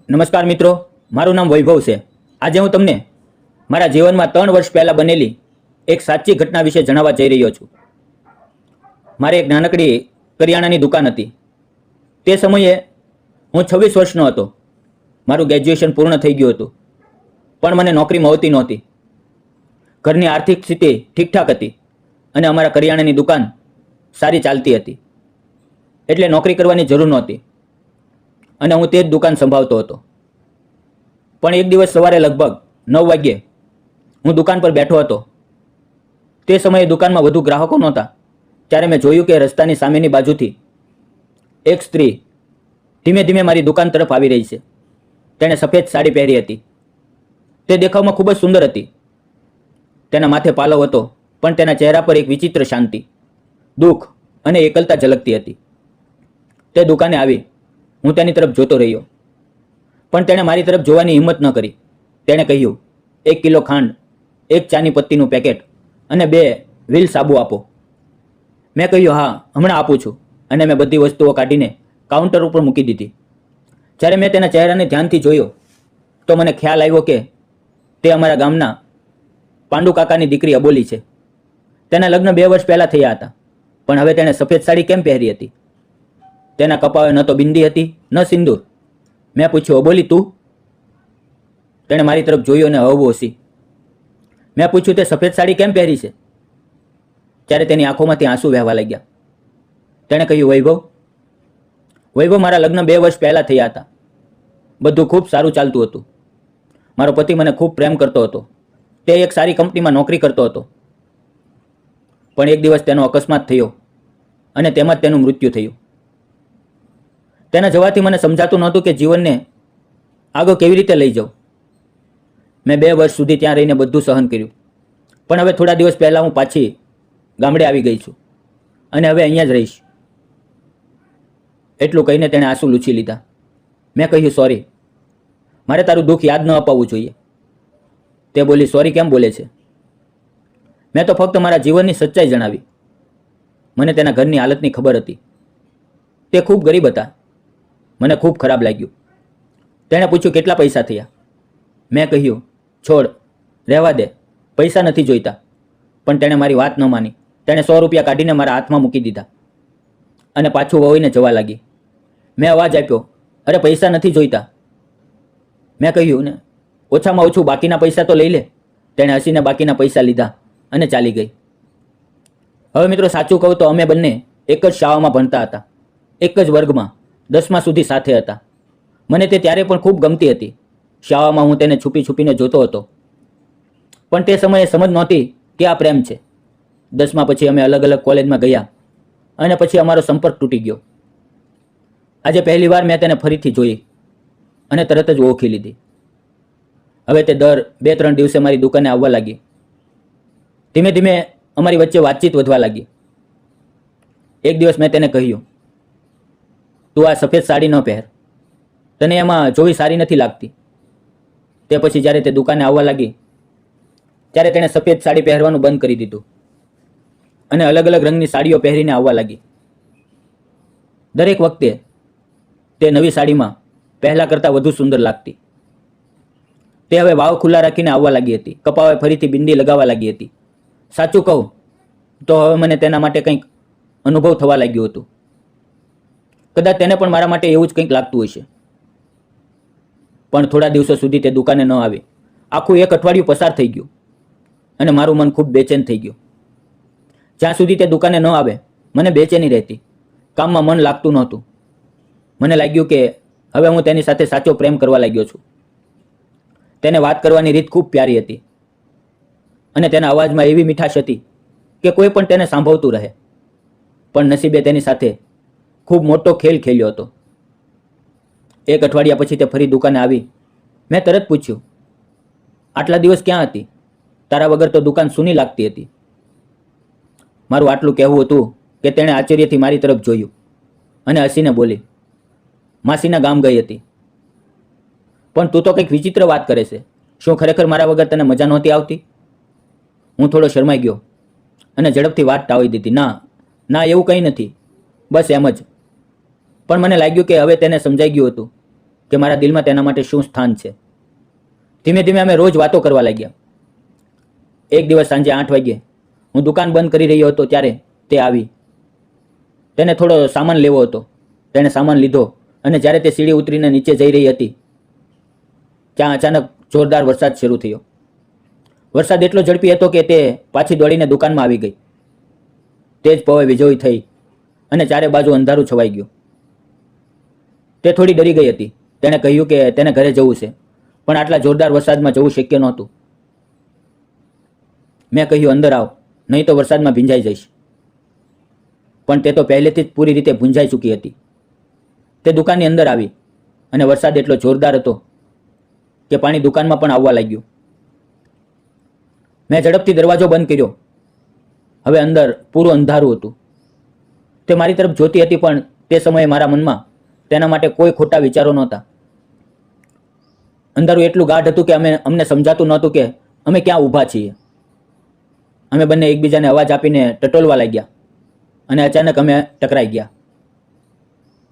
નમસ્કાર મિત્રો, મારું નામ વૈભવ છે. આજે હું તમને મારા જીવનમાં 3 વર્ષ પહેલાં બનેલી એક સાચી ઘટના વિશે જણાવવા જઈ રહ્યો છું. મારે એક નાનકડી કરિયાણાની દુકાન હતી. તે સમયે હું 26 વર્ષનો હતો. મારું ગ્રેજ્યુએશન પૂર્ણ થઈ ગયું હતું, પણ મને નોકરી મળતી નહોતી. ઘરની આર્થિક સ્થિતિ ઠીકઠાક હતી અને અમારા કરિયાણાની દુકાન સારી ચાલતી હતી, એટલે નોકરી કરવાની જરૂર નહોતી અને હું તે જ દુકાન સંભાળતો હતો. પણ એક દિવસ સવારે લગભગ 9 વાગ્યે હું દુકાન પર બેઠો હતો. તે સમયે દુકાનમાં વધુ ગ્રાહકો નહોતા. ત્યારે મેં જોયું કે રસ્તાની સામેની બાજુથી એક સ્ત્રી ધીમે ધીમે મારી દુકાન તરફ આવી રહી છે. તેણે સફેદ સાડી પહેરી હતી. તે દેખાવમાં ખૂબ જ સુંદર હતી. તેના માથે પાલવ હતો, પણ તેના ચહેરા પર એક વિચિત્ર શાંતિ, દુઃખ અને એકલતા ઝલકતી હતી. તે દુકાને આવી. હું તેની તરફ જોતો રહ્યો, પણ તેણે મારી તરફ જોવાની હિંમત ન કરી. તેણે કહ્યું, 1 કિલો ખાંડ, 1 ચાની પત્તીનું પેકેટ અને 2 વ્હીલ સાબુ આપો. મેં કહ્યું, હા, હમણાં આપું છું, અને મેં બધી વસ્તુઓ કાઢીને કાઉન્ટર ઉપર મૂકી દીધી. જ્યારે મેં તેના ચહેરાને ધ્યાનથી જોયો તો મને ખ્યાલ આવ્યો કે તે અમારા ગામના પાંડુ કાકાની દીકરી અબોલી છે. તેના લગ્ન 2 વર્ષ પહેલાં થયા હતા, પણ હવે તેણે સફેદ સાડી કેમ પહેરી હતી? તેના કપાળે ન તો બિંદી હતી, ન સિંદૂર. મેં પૂછ્યું, અબોલી તું? તેણે મારી તરફ જોયું અને હળવું હસી. મેં પૂછ્યું, તે સફેદ સાડી કેમ પહેરી છે? ત્યારે તેની આંખોમાંથી આંસુ વહેવા લાગ્યા. તેણે કહ્યું, વૈભવ, મારા લગ્ન 2 વર્ષ પહેલાં થયા હતા. બધું ખૂબ સારું ચાલતું હતું. મારો પતિ મને ખૂબ પ્રેમ કરતો હતો. તે એક સારી કંપનીમાં નોકરી કરતો હતો. પણ એક દિવસ તેનો અકસ્માત થયો અને તેમાં જ તેનું મૃત્યુ થયું. તેના જવાથી મને સમજાતું નહોતું કે જીવનને આગળ કેવી રીતે લઈ જાઉં. મેં 2 વર્ષ સુધી ત્યાં રહીને બધું સહન કર્યું, પણ હવે થોડા દિવસ પહેલાં હું પાછી ગામડે આવી ગઈ છું અને હવે અહીંયા જ રહીશ. એટલું કહીને તેણે આંસુ લૂછી લીધા. મેં કહ્યું, સોરી, મારે તારું દુઃખ યાદ ન અપાવવું જોઈએ. તે બોલી, સોરી કેમ બોલે છે? મેં તો ફક્ત મારા જીવનની સચ્ચાઈ જણાવી. મને તેના ઘરની હાલતની ખબર હતી. તે ખૂબ ગરીબ હતા. મને ખૂબ ખરાબ લાગ્યું. તેણે પૂછ્યું, કેટલા પૈસા થયા? મેં કહ્યું, છોડ, રહેવા દે, પૈસા નથી જોઈતા. પણ તેણે મારી વાત ન માની. તેણે 100 રૂપિયા કાઢીને મારા હાથમાં મૂકી દીધા અને પાછું વળીને જવા લાગી. મેં અવાજ આપ્યો, અરે પૈસા નથી જોઈતા. મેં કહ્યું ને, ઓછામાં ઓછું બાકીના પૈસા તો લઈ લે. તેણે હસીને બાકીના પૈસા લીધા અને ચાલી ગઈ. હવે મિત્રો, સાચું કહું તો અમે બંને એક જ શાળામાં ભણતા હતા, એક જ વર્ગમાં 10મા સુધી સાથે હતા. મને તે ત્યારે પણ ખૂબ ગમતી હતી. શાળામાં હું તેને છુપી છુપીને જોતો હતો, પણ તે સમયે સમજ નહોતી કે આ પ્રેમ છે. 10મા પછી અમે અલગ અલગ કોલેજમાં ગયા અને પછી અમારો સંપર્ક તૂટી ગયો. આજે પહેલી વાર મેં તેને ફરીથી જોઈ અને તરત જ ઓળખી લીધી. હવે તે દર 2-3 દિવસે મારી દુકાને આવવા લાગી. ધીમે ધીમે અમારી વચ્ચે વાતચીત વધવા લાગી. એક દિવસ મેં તેને કહ્યું, તું આ સફેદ સાડી ન પહેર, તને એમાં જોવી સારી નથી લાગતી. તે પછી જ્યારે તે દુકાને આવવા લાગી ત્યારે તેણે સફેદ સાડી પહેરવાનું બંધ કરી દીધું અને અલગ અલગ રંગની સાડીઓ પહેરીને આવવા લાગી. દરેક વખતે તે નવી સાડીમાં પહેલાં કરતાં વધુ સુંદર લાગતી. તે હવે વાવ ખુલ્લા રાખીને આવવા લાગી હતી. કપાળે ફરીથી બિંદી લગાવવા લાગી હતી. સાચું કહું તો હવે મને તેના માટે કંઈક અનુભવ થવા લાગ્યું હતું. કદાચ તેને પણ મારા માટે એવું જ કંઈક લાગતું હશે. પણ થોડા દિવસો સુધી તે દુકાને ન આવી. આખું 1 અઠવાડિયું પસાર થઈ ગયું અને મારું મન ખૂબ બેચેન થઈ ગયું. જ્યાં સુધી તે દુકાને ન આવે મને બેચેની રહેતી. કામમાં મન લાગતું નહોતું. મને લાગ્યું કે હવે હું તેની સાથે સાચો પ્રેમ કરવા લાગ્યો છું. તેને વાત કરવાની રીત ખૂબ પ્યારી હતી અને તેના અવાજમાં એવી મીઠાશ હતી કે કોઈ પણ તેને સાંભળતું રહે. પણ નસીબે તેની સાથે ખૂબ મોટો ખેલ ખેલ્યો હતો. 1 અઠવાડિયા પછી તે ફરી દુકાને આવી. મેં તરત પૂછ્યું, આટલા દિવસ ક્યાં હતી? તારા વગર તો દુકાન સૂની લાગતી હતી. મારું આટલું કહેવું હતું કે તેણે આશ્ચર્યથી મારી તરફ જોયું અને હસીને બોલી, માસીના ગામ ગઈ હતી. પણ તું તો કંઈક વિચિત્ર વાત કરે છે. શું ખરેખર મારા વગર તને મજા નહોતી આવતી? હું થોડો શરમાઈ ગયો અને ઝડપથી વાત ટાળી દીધી. ના, એવું કંઈ નથી, બસ એમ જ. પણ મને લાગ્યું કે હવે તેને સમજાઈ ગયું હતું કે મારા દિલમાં તેના માટે શું સ્થાન છે. ધીમે ધીમે અમે રોજ વાતો કરવા લાગ્યા. એક દિવસ સાંજે 8 વાગ્યે હું દુકાન બંધ કરી રહ્યો હતો ત્યારે તે આવી. તેને થોડો સામાન લેવો હતો. તેણે સામાન લીધો અને જ્યારે તે સીડી ઉતરીને નીચે જઈ રહી હતી ત્યાં અચાનક જોરદાર વરસાદ શરૂ થયો. વરસાદ એટલો ઝડપી હતો કે તે પાછી દોડીને દુકાનમાં આવી ગઈ. તેજ પવે વીજળી થઈ અને ચારે બાજુ અંધારું છવાઈ ગયું. તે થોડી ડરી ગઈ હતી. તેણે કહ્યું કે તેને ઘરે જવું છે, પણ આટલા જોરદાર વરસાદમાં જવું શક્ય નહોતું. મેં કહ્યું, અંદર આવ, નહીં તો વરસાદમાં ભીંજાઈ જઈશ. પણ તે તો પહેલેથી જ પૂરી રીતે ભૂંજાઈ ચૂકી હતી. તે દુકાનની અંદર આવી અને વરસાદ એટલો જોરદાર હતો કે પાણી દુકાનમાં પણ આવવા લાગ્યું. મેં ઝડપથી દરવાજો બંધ કર્યો. હવે અંદર પૂરું અંધારું હતું. તે મારી તરફ જોતી હતી, પણ તે સમયે મારા મનમાં તેના માટે કોઈ ખોટા વિચારો નહોતા. અંધારું એટલું ગાઢ હતું કે અમને સમજાતું નહોતું કે અમે ક્યાં ઊભા છીએ. અમે બંને એકબીજાને અવાજ આપીને ટટોલવા લાગ્યા અને અચાનક અમે ટકરાઈ ગયા.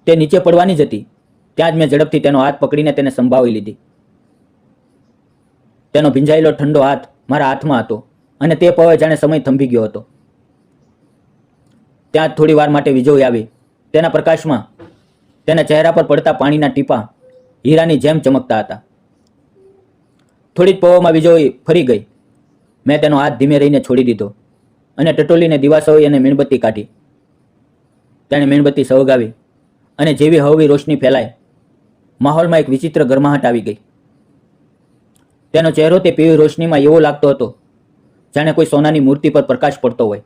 તે નીચે પડવાની જ હતી. ત્યાં જ મેં ઝડપથી તેનો હાથ પકડીને તેને સંભાળી લીધી. તેનો ભીંજાયેલો ઠંડો હાથ મારા હાથમાં હતો અને તે પવે જાણે સમય થંભી ગયો હતો. ત્યાં જ થોડી વાર માટે વીજળી આવી. તેના પ્રકાશમાં તેના ચહેરા પર પડતા પાણીના ટીપા હીરાની જેમ ચમકતા હતા. થોડી જ પવોમાં વીજળી ફરી ગઈ. મેં તેનો હાથ ધીમે રહીને છોડી દીધો અને ટટોલીને દિવાસળી અને મીણબત્તી કાઢી. તેણે મીણબત્તી સળગાવી અને જેવી હળવી રોશની ફેલાઈ, માહોલમાં એક વિચિત્ર ગરમાહટ આવી ગઈ. તેનો ચહેરો તે પીળી રોશનીમાં એવો લાગતો હતો જાણે કોઈ સોનાની મૂર્તિ પર પ્રકાશ પડતો હોય.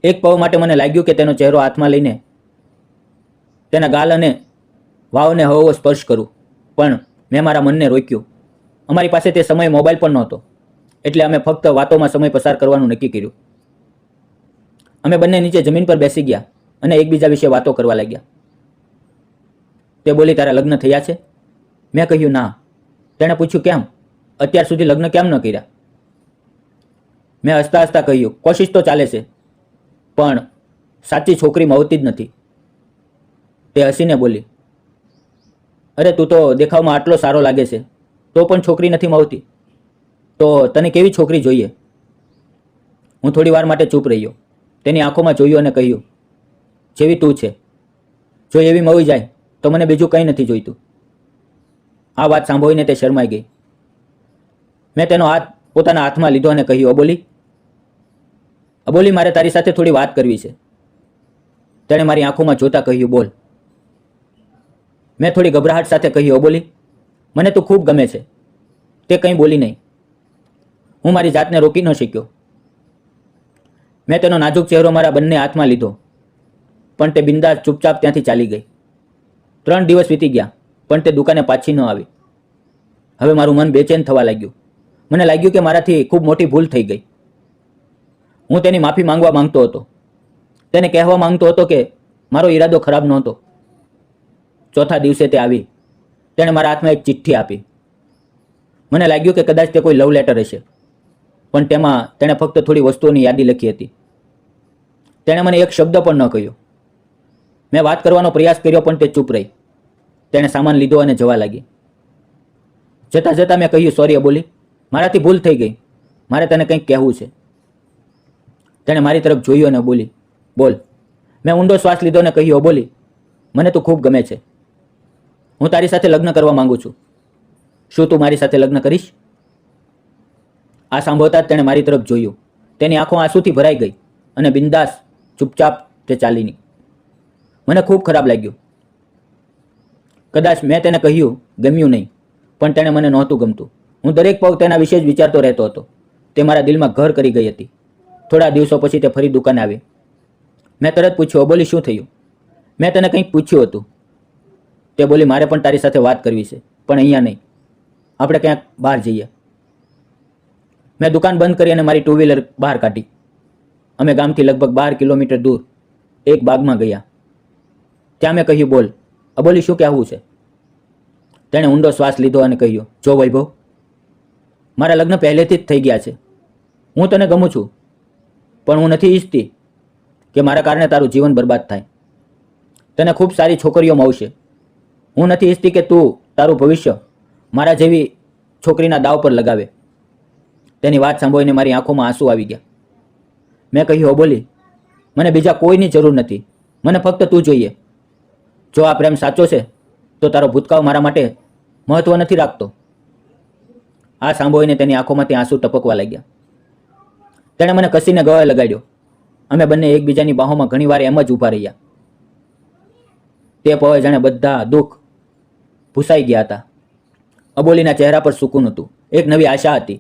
એક પળ માટે મને લાગ્યું કે તેનો ચહેરો હાથમાં લઈને તેના ગાલ અને વાવને હળવો સ્પર્શ કરું, પણ મેં મારા મનને રોક્યું. અમારી પાસે તે સમયે મોબાઈલ પણ નહોતો, એટલે અમે ફક્ત વાતોમાં સમય પસાર કરવાનું નક્કી કર્યું. અમે બંને નીચે જમીન પર બેસી ગયા અને એકબીજા વિશે વાતો કરવા લાગ્યા. તે બોલી, તારા લગ્ન થયા છે? મેં કહ્યું, ના. તેણે પૂછ્યું, કેમ? અત્યાર સુધી લગ્ન કેમ ન કર્યા? મેં હસતા હસતા કહ્યું, કોશિશ તો ચાલે છે, પણ સાચી છોકરી મળતી જ નથી. તે હસીને બોલી, અરે તું તો દેખાવમાં આટલો સારો લાગે છે, તો પણ છોકરી નથી મળતી. તો તને કેવી છોકરી જોઈએ? હું થોડી વાર માટે ચૂપ રહ્યો. તેની આંખોમાં જોયું અને કહ્યું, જેવી તું છે. જો એવી મળી જાય તો મને બીજું કંઈ નથી જોઈતું. આ વાત સાંભળીને તે શરમાઈ ગઈ. મેં તેનો હાથ પોતાના હાથમાં લીધો અને કહ્યું, અબોલી, મારે તારી સાથે થોડી વાત કરવી છે. તેણે મારી આંખોમાં જોતા કહ્યું, બોલ. મેં થોડી ગભરાહટ સાથે કહ્યું, અબોલી, મને તું ખૂબ ગમે છે. તે કંઈ બોલી નહીં. હું મારી જાતને રોકી ન શક્યો. મેં તેનો નાજુક ચહેરો મારા બંને હાથમાં લીધો, પણ તે બિંદાસ ચૂપચાપ ત્યાંથી ચાલી ગઈ. 3 દિવસ વીતી ગયા, પણ તે દુકાને પાછી ન આવી. હવે મારું મન બેચેન થવા લાગ્યું. મને લાગ્યું કે મારાથી ખૂબ મોટી ભૂલ થઈ ગઈ. હું તેની માફી માંગવા માંગતો હતો. તેને કહેવા માંગતો હતો કે મારો ઈરાદો ખરાબ નહોતો. ચોથા દિવસે તે આવી. તેણે મારા હાથમાં એક ચિઠ્ઠી આપી. મને લાગ્યું કે કદાચ તે કોઈ લવ લેટર હશે, પણ તેમાં તેણે ફક્ત થોડી વસ્તુઓની યાદી લખી હતી. તેણે મને એક શબ્દ પણ ન કહ્યો. મેં વાત કરવાનો પ્રયાસ કર્યો, પણ તે ચૂપ રહી. તેણે સામાન લીધો અને જવા લાગી. જતાં જતાં મેં કહ્યું, સોરી અબોલી, મારાથી ભૂલ થઈ ગઈ. મારે તને કંઈક કહેવું છે. તેણે મારી તરફ જોયું અને બોલી, બોલ. મેં ઊંડો શ્વાસ લીધો અને કહ્યું, અબોલી, મને તું ખૂબ ગમે છે. હું તારી સાથે લગ્ન કરવા માંગુ છું. શું તું મારી સાથે લગ્ન કરીશ? આ સાંભળતા જ તેણે મારી તરફ જોયું. તેની આંખો આંસુથી ભરાઈ ગઈ અને બિંદાસ ચૂપચાપ તે ચાલીની. મને ખૂબ ખરાબ લાગ્યું. કદાચ મેં તેને કહ્યું ગમ્યું નહીં, પણ તેણે મને નહોતું ગમતું. હું દરેક પળ તેના વિશે જ વિચારતો રહેતો હતો. તે મારા દિલમાં ઘર કરી ગઈ હતી. થોડા દિવસો પછી તે ફરી દુકાને આવી. મેં તરત પૂછ્યું, અબોલી, શું થયું? મેં તને કંઈક પૂછ્યું હતું. તે બોલી, મારે પણ તારી સાથે વાત કરવી છે, પણ અહીંયા નહીં. આપણે ક્યાંક બહાર જઈએ. મેં દુકાન બંધ કરી અને મારી 2 વ્હીલર બહાર કાઢી. અમે ગામથી લગભગ 12 કિલોમીટર દૂર એક બાગમાં ગયા. ત્યાં મેં કહ્યું, બોલ અબોલી, શું કહેવું છે? તેણે ઊંડો શ્વાસ લીધો અને કહ્યું, જો વૈભવ, મારા લગ્ન પહેલેથી જ થઈ ગયા છે. હું તને ગમું છું, પણ હું નથી ઈચ્છતી કે મારા કારણે તારું જીવન બરબાદ થાય. તને ખૂબ સારી છોકરીઓ મળશે, હું નથી ઈચ્છતી કે તું તારું ભવિષ્ય મારા જેવી છોકરીના દાવ પર લગાવે. તેની વાત સાંભળીને મારી આંખોમાં આંસુ આવી ગયા. મેં કહ્યું, હો બોલી, મને બીજા કોઈની જરૂર નથી, મને ફક્ત તું જોઈએ. જો આ પ્રેમ સાચો છે તો તારો ભૂતકાળ મારા માટે મહત્વ નથી રાખતો. આ સાંભળીને તેની આંખોમાંથી આંસુ ટપકવા લાગ્યા. તેણે મને કસીને ગળે લગાડ્યો. અમે બંને એકબીજાની બાહોમાં ઘણીવાર એમ જ ઊભા રહ્યા. તે પળે જાણે બધા દુઃખ ભૂસાઈ ગયા હતા. અબોલીના ચહેરા પર સુકૂન હતું, એક નવી આશા હતી.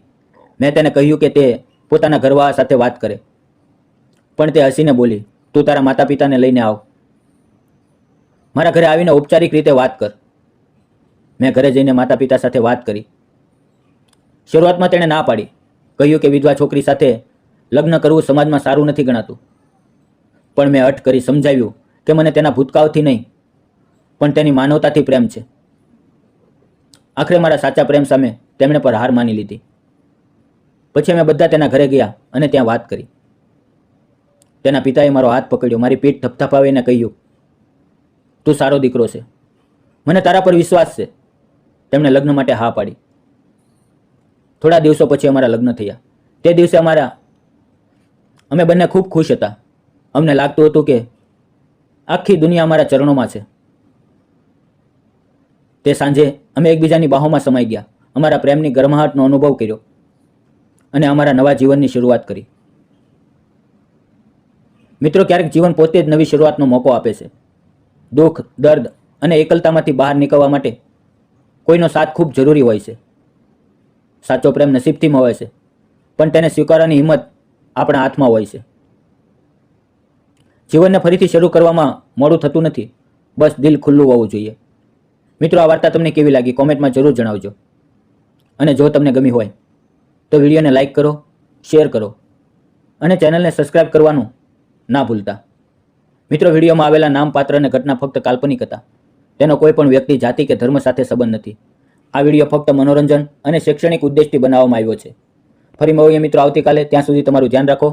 મેં તેને કહ્યું કે તે પોતાના ઘરવાળા સાથે વાત કરે, પણ તે હસીને બોલી, તું તારા માતા પિતાને લઈને આવ. મારા ઘરે આવીને ઔપચારિક રીતે વાત કર. મેં ઘરે જઈને માતા પિતા સાથે વાત કરી. શરૂઆતમાં તેણે ના પાડી, કહ્યું કે વિધવા છોકરી સાથે લગ્ન કરવું સમાજમાં સારું નથી ગણાતું. પણ મેં અટ કરી સમજાવ્યું કે મને તેના ભૂતકાળથી નહીં પણ તેની માનવતાથી પ્રેમ છે. આખરે મારા સાચા પ્રેમ સામે તેમણે પર હાર માની લીધી. પછી અમે બધા તેના ઘરે ગયા અને ત્યાં વાત કરી. તેના પિતાએ મારો હાથ પકડ્યો, મારી પીઠ થપથપાવીને કહ્યું, તું સારો દીકરો છે, મને તારા પર વિશ્વાસ છે. તેમણે લગ્ન માટે હા પાડી. થોડા દિવસો પછી અમારા લગ્ન થયા. તે દિવસે અમે બંને ખૂબ ખુશ હતા. અમને લાગતું હતું કે આખી દુનિયા અમારા ચરણોમાં છે. તે સાંજે અમે એકબીજાની બાહોમાં સમાઈ ગયા, અમારા પ્રેમની ગરમાહટનો અનુભવ કર્યો અને અમારા નવા જીવનની શરૂઆત કરી. મિત્રો, ક્યારેક જીવન પોતે જ નવી શરૂઆતનો મોકો આપે છે. દુઃખ, દર્દ અને એકલતામાંથી બહાર નીકળવા માટે કોઈનો સાથ ખૂબ જરૂરી હોય છે. સાચો પ્રેમ નસીબથી મળે છે, પણ તેને સ્વીકારવાની હિંમત આપણા હાથમાં હોય છે. જીવનને ફરીથી શરૂ કરવામાં મોડું થતું નથી, બસ દિલ ખુલ્લું હોવું જોઈએ. મિત્રો, આ વાર્તા તમને કેવી લાગી કોમેન્ટમાં જરૂર જણાવજો. અને જો તમને ગમી હોય તો વિડીયોને લાઈક કરો, શેર કરો અને ચેનલને સબસ્ક્રાઈબ કરવાનું ના ભૂલતા. મિત્રો, વિડીયોમાં આવેલા નામ, પાત્ર અને ઘટના ફક્ત કાલ્પનિક હતા. તેનો કોઈ પણ વ્યક્તિ, જાતિ કે ધર્મ સાથે સંબંધ નથી. આ વિડીયો ફક્ત મનોરંજન અને શૈક્ષણિક ઉદ્દેશથી બનાવવામાં આવ્યો છે. ફરી મળીએ મિત્રો આવતીકાલે. ત્યાં સુધી તમારું ધ્યાન રાખો.